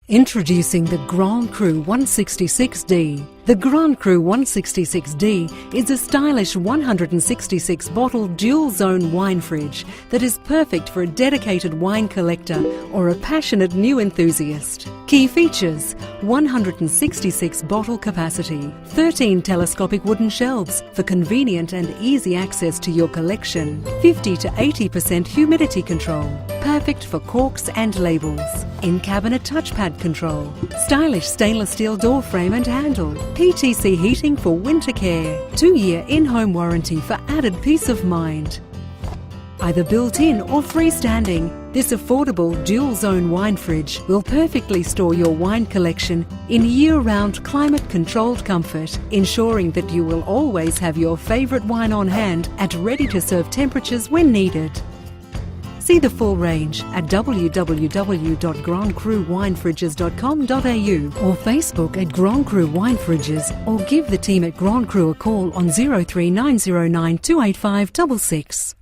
Introducing the Grand Cru 166D. The Grand Cru 166D is a stylish 166-bottle dual-zone wine fridge that is perfect for a dedicated wine collector or a passionate new enthusiast. Key features: 166 bottle capacity, 13 telescopic wooden shelves for convenient and easy access to your collection, 50 to 80% humidity control, perfect for corks and labels, in-cabinet touchpad control, stylish stainless steel door frame and handle, PTC heating for winter care, 2-year in-home warranty for added peace of mind. Either built-in or freestanding, this affordable dual-zone wine fridge will perfectly store your wine collection in year-round climate-controlled comfort, ensuring that you will always have your favourite wine on hand at ready-to-serve temperatures when needed. See the full range at www.grandcruwinefridges.com.au or Facebook at Grand Cru Wine Fridges, or give the team at Grand Cru a call on 03909 285 66.